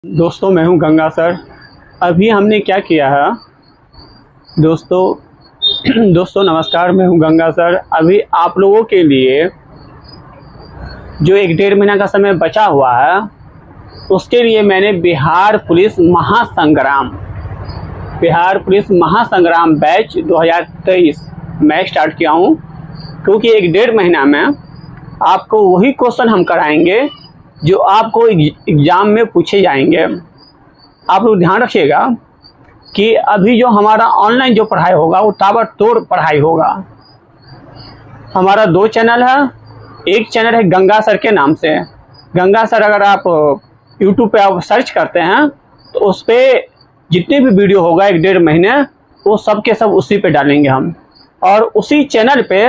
दोस्तों मैं हूं गंगा सर। अभी हमने क्या किया है दोस्तों नमस्कार, मैं हूं गंगा सर। अभी आप लोगों के लिए जो 1-1.5 महीना का समय बचा हुआ है उसके लिए मैंने बिहार पुलिस महासंग्राम बैच 2023 मैं स्टार्ट किया हूं, क्योंकि 1-1.5 महीना में आपको वही क्वेश्चन हम कराएंगे जो आपको एग्ज़ाम में पूछे जाएंगे। आप लोग ध्यान रखिएगा कि अभी जो हमारा ऑनलाइन जो पढ़ाई होगा वो ताबड़तोड़ पढ़ाई होगा। हमारा 2 चैनल है। एक चैनल है गंगा सर के नाम से। गंगा सर अगर आप यूट्यूब पे आप सर्च करते हैं तो उस पर जितने भी वीडियो होगा 1-1.5 महीने वो सब के सब उसी पे डालेंगे हम। और उसी चैनल पे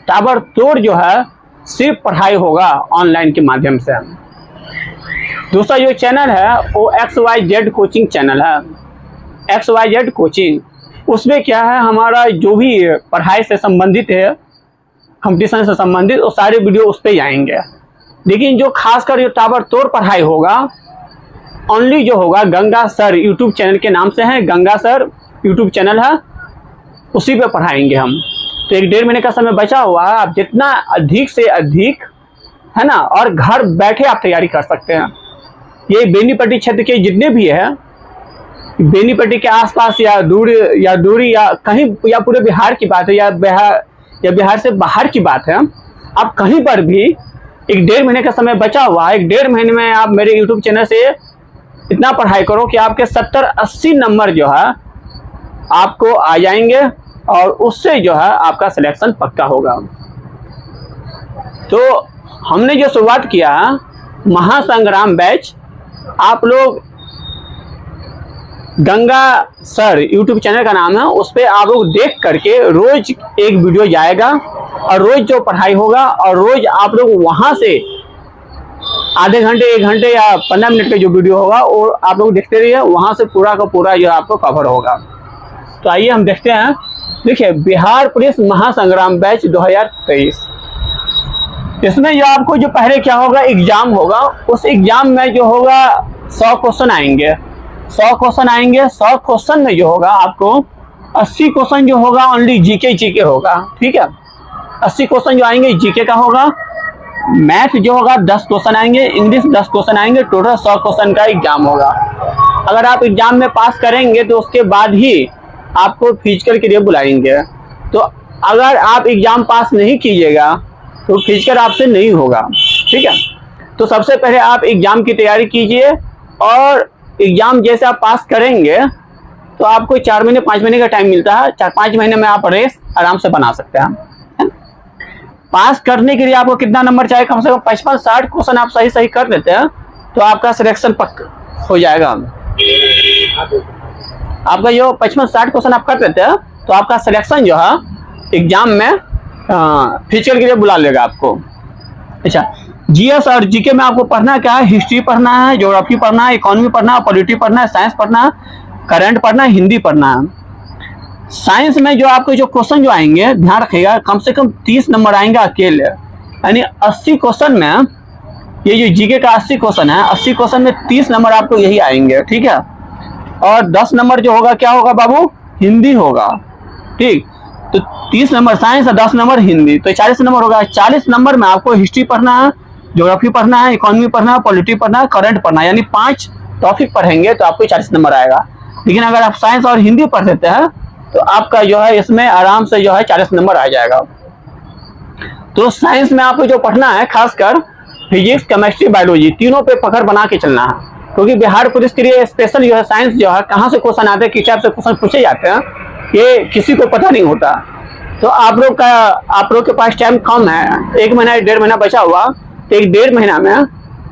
ताबड़तोड़ जो है सिर्फ पढ़ाई होगा ऑनलाइन के माध्यम से। दूसरा जो चैनल है वो XYZ कोचिंग चैनल है। XYZ कोचिंग, उसमें क्या है, हमारा जो भी पढ़ाई से संबंधित है, कंपटीशन से संबंधित, वो सारे वीडियो उस पर आएंगे। लेकिन जो खासकर जो ताबड़तोड़ पढ़ाई होगा ओनली जो होगा गंगा सर यूट्यूब चैनल के नाम से है। गंगा सर यूट्यूब चैनल है, उसी पे पढ़ाएंगे हम। तो 1-1.5 महीने का समय बचा हुआ है। आप जितना अधिक से अधिक है ना, और घर बैठे आप तैयारी कर सकते हैं। ये बेनीपट्टी क्षेत्र के जितने भी है, बेनीपट्टी के आसपास या दूरी या कहीं, या पूरे बिहार की बात है या बिहार से बाहर की बात है, आप कहीं पर भी 1-1.5 महीने का समय बचा हुआ है। 1-1.5 महीने में आप मेरे यूट्यूब चैनल से इतना पढ़ाई करो कि आपके 70-80 नंबर जो है आपको आ जाएंगे और उससे जो है आपका सिलेक्शन पक्का होगा। तो हमने जो शुरुआत किया है महासंग्राम बैच, आप लोग गंगा सर यूट्यूब चैनल का नाम है, उस पर आप लोग देख करके रोज एक वीडियो जाएगा और रोज जो पढ़ाई होगा, और रोज आप लोग वहां से आधे घंटे 1 घंटे या 15 मिनट का जो वीडियो होगा वो आप लोग देखते रहिए। वहां से पूरा का पूरा जो आपको कवर होगा। तो आइए हम देखते हैं। देखिए, बिहार पुलिस महासंग्राम बैच 2023, इसमें जो आपको जो पहले क्या होगा, एग्जाम होगा। उस एग्जाम में जो होगा 100 क्वेश्चन आएंगे। 100 क्वेश्चन आएंगे। 100 क्वेश्चन में जो होगा आपको 80 क्वेश्चन जो होगा ओनली जीके होगा। ठीक है, 80 क्वेश्चन जो आएंगे जीके का होगा। मैथ जो होगा 10 क्वेश्चन आएंगे। इंग्लिश 10 क्वेश्चन आएंगे। टोटल 100 क्वेश्चन का एग्जाम होगा। अगर आप एग्जाम में पास करेंगे तो उसके बाद ही आपको फिजिकल के लिए बुलाएंगे। तो अगर आप एग्जाम पास नहीं कीजिएगा तो फिजिकल आपसे नहीं होगा। ठीक है, तो सबसे पहले आप एग्जाम की तैयारी कीजिए, और एग्जाम जैसे आप पास करेंगे तो आपको 4 महीने 5 महीने का टाइम मिलता है। 4-5 महीने में आप रेस आराम से बना सकते हैं। पास करने के लिए आपको कितना नंबर चाहिए, कम से कम 55-60 क्वेश्चन आप सही कर लेते हैं तो आपका सिलेक्शन पक्का हो जाएगा। आपका जो 55-60 क्वेश्चन आप कर लेते हैं तो आपका सिलेक्शन जो है एग्जाम में फिजिकल के लिए बुला लेगा आपको। अच्छा, जीएस और जीके में आपको पढ़ना क्या है, हिस्ट्री पढ़ना है, ज्योग्राफी पढ़ना है, इकोनॉमी पढ़ना है, पॉलिटी पढ़ना है, साइंस पढ़ना है, करंट पढ़ना है, हिंदी पढ़ना है। साइंस में जो आपको जो क्वेश्चन जो आएंगे, ध्यान रखिएगा, कम से कम 30 नंबर आएंगे अकेले। यानी 80 क्वेश्चन में, ये जो जीके का 80 क्वेश्चन है, 80 क्वेश्चन में 30 नंबर आपको यही आएंगे। ठीक है, और 10 नंबर जो होगा क्या होगा बाबू, हिंदी होगा। ठीक, तो 30 नंबर साइंस और 10 नंबर हिंदी, तो 40 नंबर होगा। 40 नंबर में आपको हिस्ट्री पढ़ना है, ज्योग्राफी पढ़ना है, इकोनॉमी पढ़ना है, पॉलिटी पढ़ना है, करंट पढ़ना है। यानी 5 टॉपिक पढ़ेंगे तो आपको 40 नंबर आएगा। लेकिन अगर आप साइंस और हिंदी पढ़ लेते हैं तो आपका जो है इसमें आराम से जो है 40 नंबर आ जाएगा। तो साइंस में आपको जो पढ़ना है, खासकर फिजिक्स, केमिस्ट्री, बायोलॉजी, तीनों पे पकड़ बना के चलना है। क्योंकि बिहार पुलिस के लिए स्पेशल जो है साइंस जो है, कहाँ से क्वेश्चन आते हैं, किस टाइप से क्वेश्चन पूछे जाते हैं, ये किसी को पता नहीं होता। तो आप लोग के पास टाइम कम है, 1 महीना 1-1.5 महीना बचा हुआ। तो 1-1.5 महीना में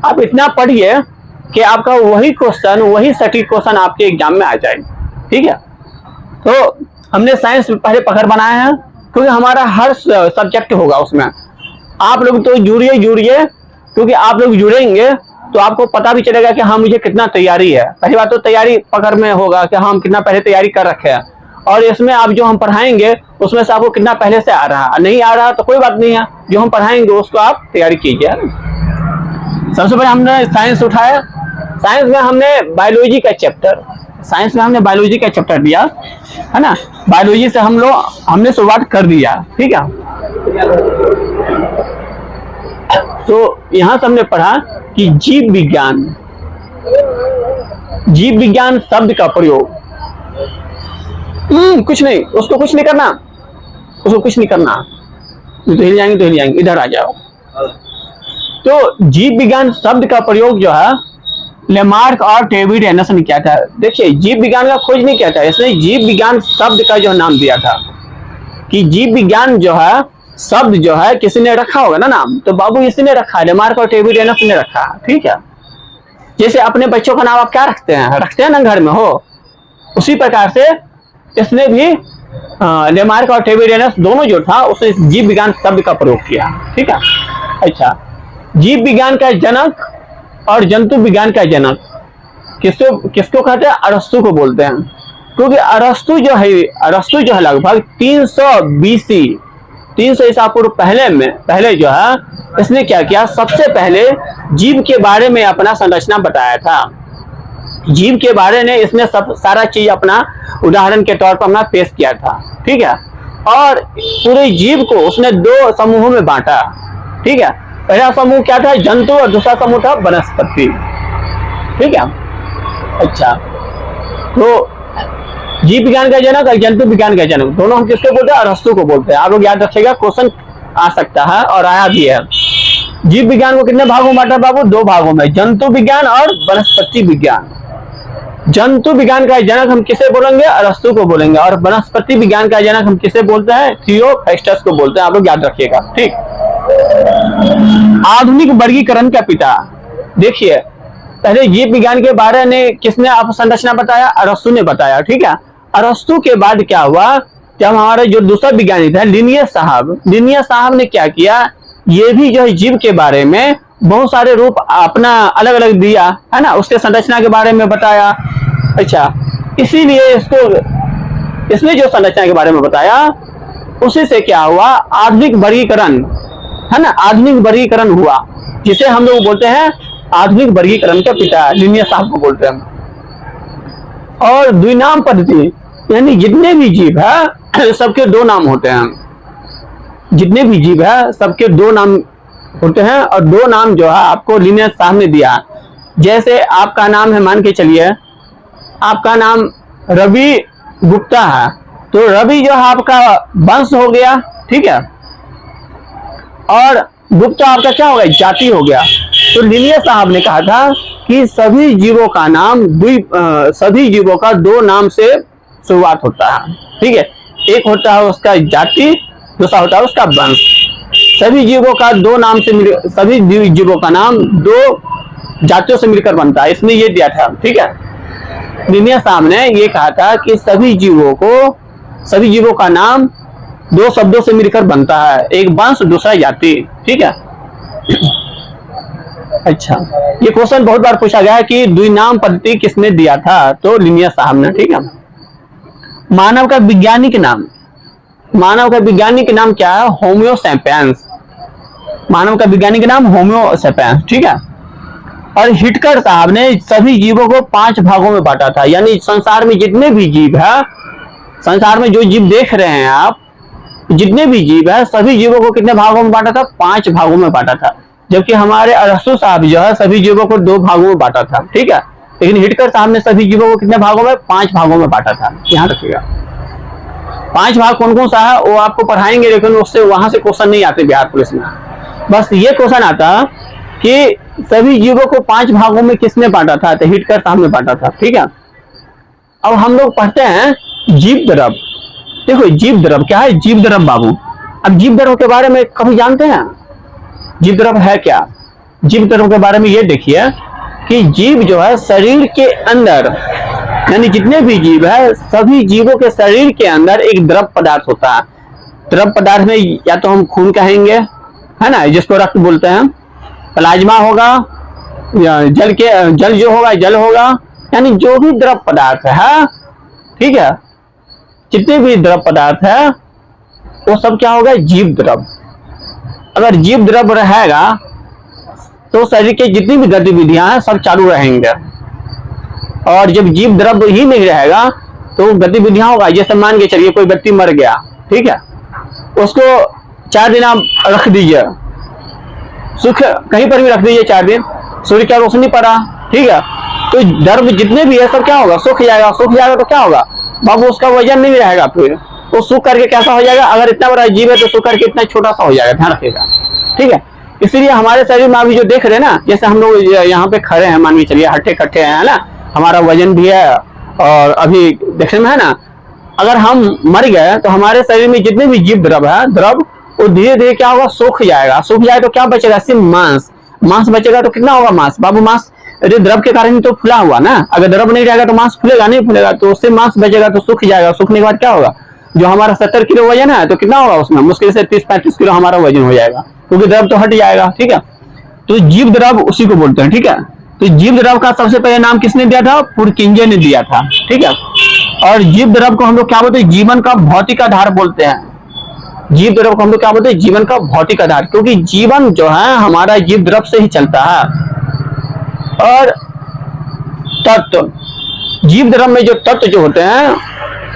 आप इतना पढ़िए कि आपका वही क्वेश्चन, वही सटीक क्वेश्चन आपके एग्जाम में आ जाए। ठीक है, तो हमने साइंस पहले पकड़ बनाया है, क्योंकि हमारा हर सब्जेक्ट होगा उसमें। आप लोग तो जुड़िए, क्योंकि आप लोग जुड़ेंगे तो आपको पता भी चलेगा कि हाँ मुझे कितना तैयारी है। पहली बात तो तैयारी पकड़ में होगा कि हम कितना पहले तैयारी कर रखे हैं, और इसमें आप जो हम पढ़ाएंगे उसमें से आपको कितना पहले से आ रहा है। नहीं आ रहा तो कोई बात नहीं है, जो हम पढ़ाएंगे उसको आप तैयारी कीजिए। सबसे पहले हमने साइंस उठाया, साइंस में हमने बायोलॉजी का चैप्टर दिया है ना। बायोलॉजी से हमने शुरुआत कर दिया, ठीक है। तो यहां से हमने पढ़ा कि जीव विज्ञान शब्द का प्रयोग, कुछ नहीं, उसको कुछ नहीं करना, तो हिल जाएंगे, इधर आ जाओ। तो जीव विज्ञान शब्द का प्रयोग जो है लेमार्क और डेविड एंडरसन ने किया था। देखिए, जीव विज्ञान का खोज नहीं किया था इसने, जीव विज्ञान शब्द का जो नाम दिया था कि जीव विज्ञान जो है शब्द जो है किसी ने रखा होगा ना नाम, तो बाबू इसी ने रखा, लेमार्क और डेविड एंडरसन ने रखा, ठीक है। जैसे अपने बच्चों का नाम आप क्या रखते हैं ना घर में हो, उसी प्रकार से इसने भी लेमार्क और डेविड एंडरसन दोनों जो था उसने जीव विज्ञान शब्द का प्रयोग किया, ठीक है। अच्छा, जीव विज्ञान का जनक और जंतु विज्ञान का जनक किसको कहते हैं? अरस्तु को बोलते हैं, क्योंकि अरस्तु जो है लगभग 300 ईसा पूर्व पहले जो है इसने क्या किया, सबसे पहले जीव के बारे में अपना संरचना बताया था। जीव के बारे में इसने सारा चीज अपना उदाहरण के तौर पर अपना पेश किया था, ठीक है। और पूरे जीव को उसने 2 समूहों में बांटा, ठीक है। पहला समूह क्या था? जंतु, और दूसरा समूह था वनस्पति, ठीक है। अच्छा, तो जीव विज्ञान का जनक और जंतु विज्ञान का जनक दोनों हम किसको बोलते हैं? अरस्तु को बोलते हैं। आप लोग याद रखिएगा, क्वेश्चन आ सकता है और आया भी है। जीव विज्ञान को कितने भागों में बांटा बाबू? 2 भागों में, जंतु विज्ञान और वनस्पति विज्ञान। जंतु विज्ञान का जनक हम किसे बोलेंगे? अरस्तु को बोलेंगे। और वनस्पति विज्ञान का जनक हम किसे बोलते हैं? थियोफ्रास्टस को बोलते हैं। आप लोग याद रखिएगा, ठीक। आधुनिक वर्गीकरण का पिता, देखिए पहले जीव विज्ञान के बारे में किसने आप संरचना बताया? अरस्तु ने बताया, ठीक है। अरस्तु के बाद क्या हुआ, जब हमारे जो दूसरा विज्ञानी थे लिनियस साहब ने क्या किया, ये भी जो है जीव के बारे में बहुत सारे रूप अपना अलग अलग दिया, है ना, उसके संरचना के बारे में बताया। अच्छा, इसीलिए इसने जो संरचना के बारे में बताया उसी से क्या हुआ, आधुनिक वर्गीकरण, है ना, आधुनिक वर्गीकरण हुआ, जिसे हम लोग बोलते हैं आधुनिक वर्गीकरण के पिता, लिनियस साहब को बोलते हैं। और द्विनाम पद्धति, यानी जितने भी जीव है सबके 2 नाम होते हैं, जितने भी जीव है सबके 2 नाम होते हैं। और 2 नाम जो है आपको लिनियस साहब ने दिया। जैसे आपका नाम है, मान के चलिए आपका नाम रवि गुप्ता है, तो रवि जो है आपका वंश हो गया, ठीक है, और गुप्ता आपका क्या हो गया? जाति हो गया। तो लिनियस साहब ने कहा था कि सभी जीवों का 2 नाम से शुरुआत होता है, ठीक है। एक होता है उसका जाति, दूसरा होता है उसका वंश। सभी जीवों का 2 नाम से सभी जीवों का नाम 2 जातियों से मिलकर बनता है, इसने ये दिया था, ठीक है। लिनियस साहब ने ये कहा था कि सभी जीवों का नाम 2 शब्दों से मिलकर बनता है, एक वंश, दूसरा जाति, ठीक है। अच्छा, ये क्वेश्चन बहुत बार पूछा गया है कि द्विनाम पद्धति किसने दिया था? तो लिनियस साहब ने, ठीक है। मानव का वैज्ञानिक नाम क्या है? Homo sapiens. मानव का वैज्ञानिक नाम होमो सैपियंस, ठीक है। और हिटकर साहब ने सभी जीवों को 5 भागों में बांटा था, यानी संसार में जितने भी जीव है, संसार में जो जीव देख रहे हैं आप, जितने भी जीव है सभी जीवों को कितने भागों में बांटा था? 5 भागों में बांटा था। जबकि हमारे अरस्तु साहब जो है सभी जीवों को 2 भागों में बांटा था, ठीक है। लेकिन हिटकर साहब ने सभी जीवों को कितने भागों में? 5 भागों में बांटा था। ध्यान रखिएगा, 5 भाग कौन कौन सा है वो आपको पढ़ाएंगे, लेकिन उससे वहां से क्वेश्चन नहीं आते बिहार पुलिस में। बस ये क्वेश्चन आता कि सभी जीवों को 5 भागों में किसने बांटा था? तो हिटकर साहब ने बांटा था, ठीक है। अब हम लोग पढ़ते हैं जीव द्रव। देखो जीव द्रव क्या है? जीव द्रव बाबू, अब जीव द्रव के बारे में कभी जानते हैं? जीव द्रव है क्या? जीव द्रव के बारे में ये देखिए कि जीव जो है शरीर के अंदर, यानी जितने भी जीव है सभी जीवों के शरीर के अंदर एक द्रव पदार्थ होता है। द्रव पदार्थ में या तो हम खून कहेंगे, है ना, जिसको रक्त बोलते हैं, प्लाज्मा होगा, या जल जो होगा जल होगा, यानी जो भी द्रव पदार्थ है, ठीक है, जितने भी द्रव पदार्थ है वो सब क्या होगा? जीव द्रव। अगर जीव द्रव रहेगा तो शरीर की जितनी भी गतिविधियां हैं सब चालू रहेंगे। और जब जीव द्रव ही नहीं रहेगा तो गतिविधियां होगा। जैसे मान के चलिए कोई व्यक्ति मर गया, ठीक है, उसको 4 दिन आप रख दीजिए, सुख कहीं पर भी रख दीजिए 4 दिन, सूर्य का रोशनी पड़ा, ठीक है, तो द्रव जितने भी है सब क्या होगा, सूख जाएगा। सूख जाएगा तो क्या होगा बाबू, उसका वजन नहीं रहेगा, फिर वो सूख करके कैसा हो जाएगा, अगर इतना बड़ा जीव है तो सूख करके इतना छोटा सा हो जाएगा, ध्यान रखिएगा, ठीक है। इसीलिए हमारे शरीर में अभी जो देख रहे हैं ना, जैसे हम लोग यहाँ पे खड़े हैं, मान के चलिए हट्टे कट्टे हैं ना, हमारा वजन भी है और अभी देखने में है ना, अगर हम मर गए तो हमारे शरीर में जितने भी जीव द्रव है, द्रव वो धीरे धीरे क्या होगा, सूख जाएगा। सूख जाए तो क्या बचेगा, सिर्फ मांस। मांस बचेगा तो कितना होगा मांस बाबू, मांस अरे द्रव के कारण ही तो फुला हुआ ना, अगर द्रव नहीं रहेगा तो मांस फूलेगा नहीं, फूलेगा तो उससे मांस बचेगा तो सूख जाएगा। सूखने के बाद क्या होगा, जो हमारा 70 किलो वजन है तो कितना होगा उसमें, मुश्किल से 30-35 किलो हमारा वजन हो जाएगा, क्योंकि द्रव तो हट जाएगा, ठीक है। तो जीव द्रव उसी को बोलते हैं, ठीक है। तो जीव द्रव का सबसे पहले नाम किसने दिया था, पुरकिंजे ने दिया था, ठीक है। और जीव द्रव को हम लोग क्या बोलते हैं, जीवन का भौतिक आधार बोलते हैं। जीव द्रव को हम लोग क्या बोलते हैं, जीवन का भौतिक आधार, क्योंकि जीवन जो है हमारा जीव द्रव से ही चलता है। और तत्व, जीव द्रव में जो तत्व जो होते हैं,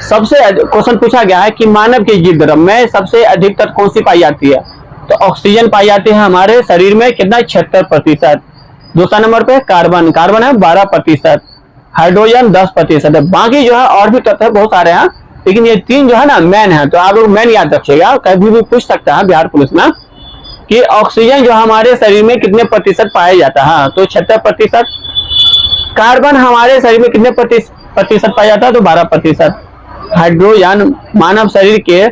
सबसे क्वेश्चन पूछा गया है कि मानव के जीव द्रव में सबसे अधिक तत्व कौन सी पाई जाती है, तो ऑक्सीजन पाई जाती है हमारे शरीर में, कितना 76%। दूसरा नंबर पे कार्बन, कार्बन है 12%, हाइड्रोजन 10% है। बाकी जो है और भी तत्व है बहुत सारे हैं, लेकिन ये 3 जो है ना मेन है। तो आप लोग मेन याद रखिएगा, कभी भी पूछ सकता है बिहार पुलिस में कि ऑक्सीजन जो हमारे शरीर में कितने प्रतिशत पाया जाता है, तो 76%। कार्बन हमारे शरीर में कितने प्रतिशत पाया जाता है, तो 12%। हाइड्रोजन मानव शरीर के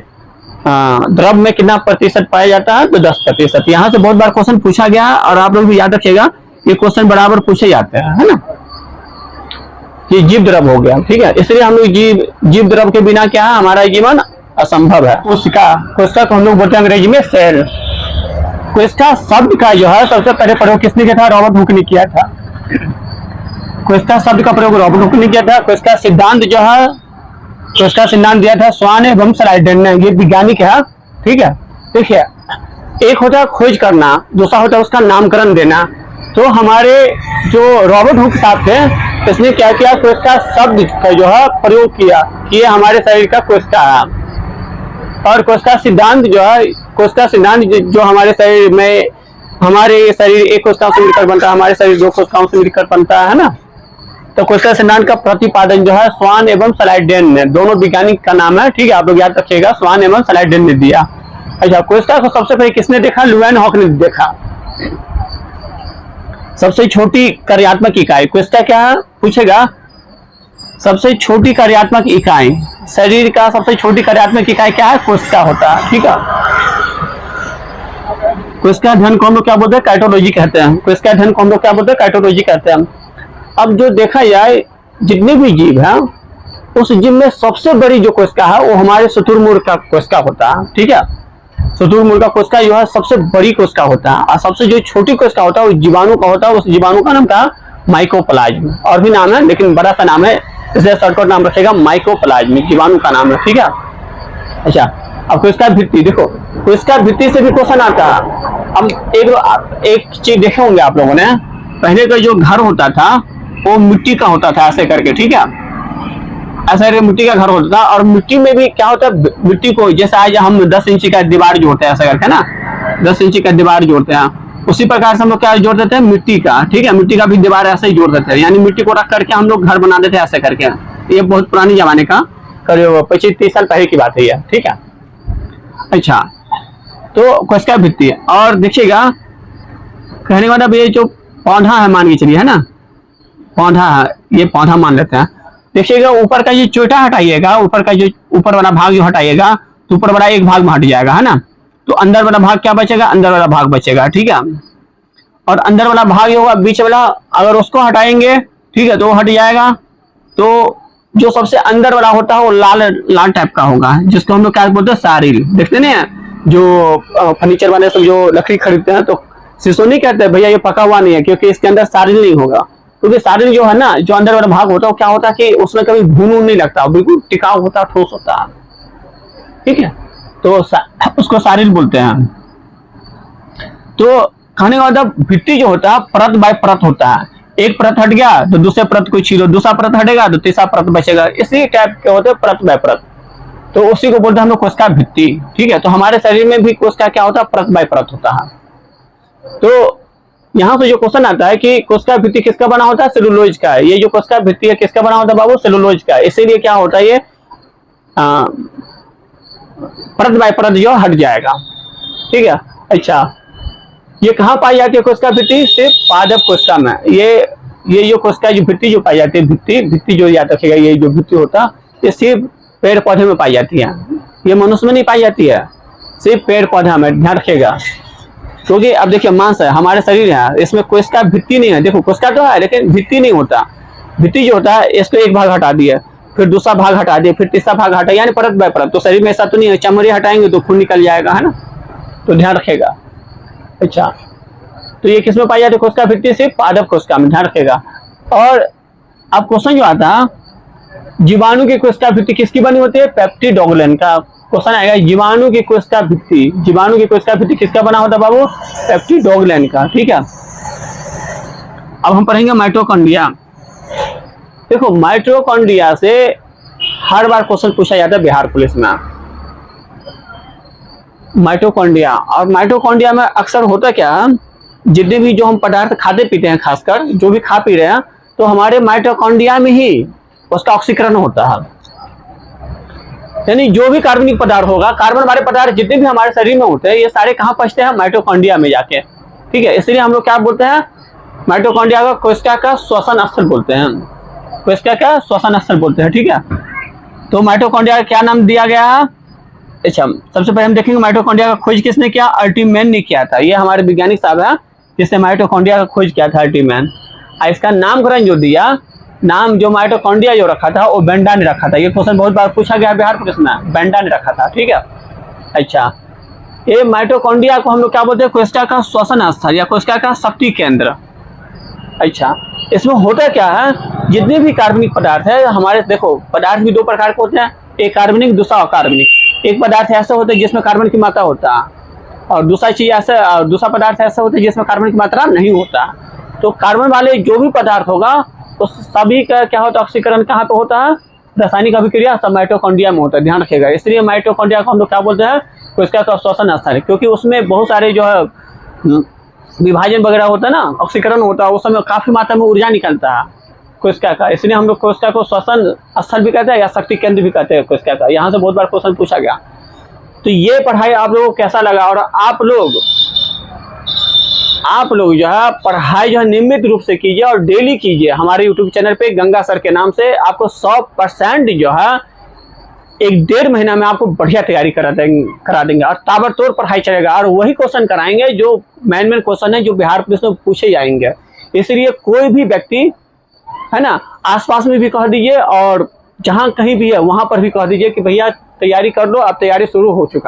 द्रव में कितना प्रतिशत पाया जाता है, तो 10%। यहाँ से बहुत बार क्वेश्चन पूछा गया और आप लोग भी याद रखिएगा, ये क्वेश्चन बराबर पूछे जाते हैं, है ना। ये जीव द्रव हो गया, ठीक है। इसलिए हम लोग जीव द्रव के बिना क्या है, हमारा जीवन असंभव है। कोशिका को हम लोग बोलते हैं अंग्रेजी में सेल। कोशिका शब्द का जो है सबसे पहले प्रयोग किसने किया था, रॉबर्ट हुक ने किया था। कोशिका शब्द का प्रयोग रॉबर्ट हुक ने किया था। कोशिका सिद्धांत जो है, कोशिका सिद्धांत दिया था स्वान एवं स्लाइडेन ने, ये वैज्ञानिक है, ठीक है। देखिए, एक होता है खोज करना, दूसरा होता है उसका नामकरण देना। तो हमारे जो रॉबर्ट हुक साहब थे, इसने क्या किया, कोशिका शब्द का जो है प्रयोग किया कि ये हमारे शरीर का कोशिका है। और कोशिका सिद्धांत जो है, कोशिका सिद्धांत जो हमारे शरीर में, हमारे शरीर एक कोशिका से मिलकर बनता है, हमारे शरीर 2 कोशिकाओं से मिलकर बनता है ना। तो कोशिका सिद्धांत का प्रतिपादन जो है स्वान एवं स्लाइडेन ने, दोनों वैज्ञानिक का नाम है, ठीक है, आप लोग याद रखिएगा, स्वान एवं स्लाइडेन ने दिया। अच्छा, कोशिका को सबसे पहले किसने देखा, ल्यूवेनहॉक ने देखा। सबसे छोटी कार्यात्मक इकाई कोशिका क्या है पूछेगा, सबसे छोटी कार्यात्मक इकाई, शरीर का सबसे छोटी कार्यात्मक इकाई क्या है, कोशिका होता है, ठीक है। कोशिका अध्ययन को हम लोग क्या बोलते हैं, काइटोलॉजी कहते हैं। कोशिका अध्ययन को हम लोग क्या बोलते हैं, काइटोलॉजी कहते हैं। अब जो देखा जाए जितने भी जीव हैं, उस जीव में सबसे बड़ी जो कोशिका है वो हमारे शुतुरमुर्ग का कोशिका होता है, ठीक है। शुतुरमुर्ग का कोशिका जो है सबसे बड़ी कोशिका होता है, और सबसे जो छोटी कोशिका होता है वो जीवाणु का होता है। उस जीवाणु का नाम क्या, माइकोप्लाज्म। और भी नाम है लेकिन बड़ा सा नाम है, इसलिए शॉर्टकट नाम रखेगा माइकोप्लाज्म, जीवाणु का नाम है, ठीक है। अच्छा, अब कोशिका भित्ति देखो, कोशिका भित्ति से भी क्वेश्चन आता है। अब एक चीज देखे होंगे आप लोगों ने, पहले का जो घर होता था वो मिट्टी का होता था, ऐसे करके, ठीक है, ऐसा मिट्टी का घर होता था। और मिट्टी में भी क्या होता है, मिट्टी को जैसे आज हम 10 इंची का दीवार जोड़ते हैं, ऐसा करके ना, 10 इंची का दीवार जोड़ते हैं, उसी प्रकार से हम लोग क्या जोड़ देते हैं, मिट्टी का, ठीक है। मिट्टी का भी दीवार ऐसे ही जोड़ देते हैं, यानी मिट्टी को रख करके हम लोग घर बना देते हैं, ऐसे करके। ये बहुत पुरानी जमाने का, करीब 25-30 साल पहले की बात है ये, ठीक है। अच्छा, तो कोशिका भित्ति। और देखिएगा, कहने का मतलब ये जो पौधा है, मान के चलिए, है ना, पौधा है, ये पौधा मान लेते हैं। देखिएगा, ऊपर का ये चोटा हटाइएगा, ऊपर का जो ऊपर वाला भाग जो हटाइएगा तो ऊपर वाला एक भाग में हट जाएगा, है ना। तो अंदर वाला भाग क्या बचेगा, अंदर वाला भाग बचेगा, ठीक है। और अंदर वाला भाग होगा बीच वाला, अगर उसको हटाएंगे, ठीक है, तो वो हट जाएगा। तो जो सबसे अंदर वाला होता है वो लाल लाल टाइप का होगा, जिसको हम लोग क्या बोलते हैं, सारिल। देखते नहीं है, जो फर्नीचर वाले सब जो लकड़ी खरीदते हैं तो शीशो नहीं कहते हैं भैया ये पका हुआ नहीं है, क्योंकि इसके अंदर सारिल नहीं होगा। क्योंकि सारिल जो है ना, जो अंदर वाला भाग होता है वो क्या होता है कि उसमें कभी घून नहीं लगता, बिल्कुल टिकाऊ होता है, ठोस होता है, ठीक है। तो उसको सारिल बोलते हैं। तो खाने का मतलब भित्ति जो होता है परत बाय परत होता है, एक परत हट गया तो दूसरे परत को छीलो, दूसरा परत हटेगा तो तीसरा परत बचेगा, इसी टाइप के होते हैं परत बाय परत। तो उसी को बोलते हैं हम लोग कोशिका भित्ति। ठीक है, तो हमारे शरीर में भी कोशिका क्या होता है, परत बाय परत होता है। तो यहाँ से जो क्वेश्चन आता है कि कोशिका भित्ति किसका बना होता है, सेलुलोज का है। ये जो कोशिका भित्ति है किसका बना होता है बाबू, सेलुलोज का। इसीलिए क्या होता है ये परत बाय परत जो हट जाएगा। ठीक है, अच्छा ये कहाँ पाई जाती है कोशिका भित्ति, सिर्फ पादप कोशिका में। ये जो कोशिका जो भित्ति जो पाई जाती है, भित्ति जो याद रखेगा, ये जो भित्ति होता है ये सिर्फ पेड़ पौधे में पाई जाती है, ये मनुष्य में नहीं पाई जाती है, सिर्फ पेड़ पौधा में, ध्यान रखिएगा। क्योंकि अब देखिए मांस है, हमारे शरीर है, इसमें कोशिका भित्ति नहीं है। देखो कोशिका तो है लेकिन भित्ति नहीं होता। भित्ति जो होता है इसको एक भाग हटा दिया, फिर दूसरा भाग हटा दिया, फिर तीसरा भाग हटा, यानी परत बाय परत। तो शरीर में ऐसा तो नहीं है चमड़ी हटाएंगे तो खून निकल जाएगा, है ना, तो ध्यान रखेगा। अच्छा तो ये किसमें पाई जाती है कोशिका भित्ति, सिर्फ पादप कोशिका में, ध्यान रखेगा। और अब क्वेश्चन जो आता है जीवाणु की कोशिका भित्ति किसकी बनी होती है, पेप्टिडोग्लिन का क्वेश्चन आएगा। जीवाणु की कोशिका भित्ति किसका बना होता है बाबू, पेप्टिडोग्लिन का। ठीक है, अब हम पढ़ेंगे माइटोकॉन्ड्रिया। देखो माइटोकॉन्ड्रिया से हर बार क्वेश्चन पूछा जाता है बिहार पुलिस में, माइटोकॉन्ड्रिया। और माइटोकॉन्ड्रिया में अक्सर होता क्या, जितने भी जो हम पदार्थ खाते पीते हैं, खासकर जो भी खा पी रहे हैं, तो हमारे माइटोकॉन्ड्रिया में ही उसका ऑक्सीकरण होता है। यानी जो भी कार्बनिक पदार्थ होगा, कार्बन वाले पदार्थ जितने भी हमारे शरीर में होते हैं, ये सारे कहाँ पहुंचते हैं, माइटोकॉन्ड्रिया में जाके। ठीक है, इसलिए हम लोग क्या बोलते हैं, माइटोकॉन्ड्रिया को कोशिका का श्वसन स्थल बोलते हैं, कोशिका का श्वसन स्थल बोलते हैं। ठीक है, तो माइटोकॉन्ड्रिया का क्या नाम दिया गया है। अच्छा सबसे पहले हम देखेंगे माइटोकॉन्ड्रिया का खोज किसने किया, अल्टीमैन ने किया था। ये हमारे वैज्ञानिक साहब है जिसने माइटोकॉन्ड्रिया का खोज किया था, अल्टीमैन। इसका नामकरण जो दिया, नाम जो माइटोकॉन्ड्रिया जो रखा था वो बेंडा ने रखा था। ये क्वेश्चन बहुत बार पूछा गया बिहार पुलिस में, बेंडा ने रखा था। ठीक है, अच्छा ये माइटोकॉन्ड्रिया को हम लोग क्या बोलते हैं, कोशिका का श्वसन स्थल या कोशिका का शक्ति केंद्र। अच्छा इसमें होता क्या है, जितने भी कार्बनिक पदार्थ है हमारे, देखो पदार्थ भी दो प्रकार के होते हैं, एक कार्बनिक दूसरा अकार्बनिक। एक पदार्थ ऐसा होता है जिसमें कार्बन की मात्रा होता है, और दूसरा पदार्थ ऐसा होता है जिसमें कार्बन की मात्रा नहीं होता। तो कार्बन वाले जो भी पदार्थ होगा तो सभी का क्या होता है, ऑक्सीकरण कहाँ पे होता है, रासायनिक अभिक्रिया सब माइटोकॉन्ड्रिया में होता है, ध्यान रखिएगा। इसलिए माइटोकॉन्ड्रिया को हम लोग क्या बोलते हैं, कोशिका का श्वसन स्थल, क्योंकि उसमें बहुत सारे जो है विभाजन वगैरह होता है ना, ऑक्सीकरण होता है, उस समय काफी मात्रा में ऊर्जा निकलता है कोशिका का। इसलिए हम लोग कोशिका को श्वसन स्थल भी कहते हैं या शक्ति केंद्र भी कहते हैं कोशिका का। यहाँ से बहुत बार क्वेश्चन पूछा गया। तो ये पढ़ाई आप लोगों को कैसा लगा, और आप लोग जो है पढ़ाई जो है नियमित रूप से कीजिए और डेली कीजिए। हमारे यूट्यूब चैनल पे गंगा सर के नाम से आपको 100% जो है 1-1.5 महीना में आपको बढ़िया तैयारी करा देंगे और ताबड़तोड़ पढ़ाई चलेगा। और वही क्वेश्चन कराएंगे जो मेन क्वेश्चन है जो बिहार पुलिस में पूछे जाएंगे। इसलिए कोई भी व्यक्ति है ना, आसपास में भी कह दीजिए और जहां कहीं भी है वहां पर भी कह दीजिए कि भैया तैयारी कर लो, अब तैयारी शुरू हो चुका है।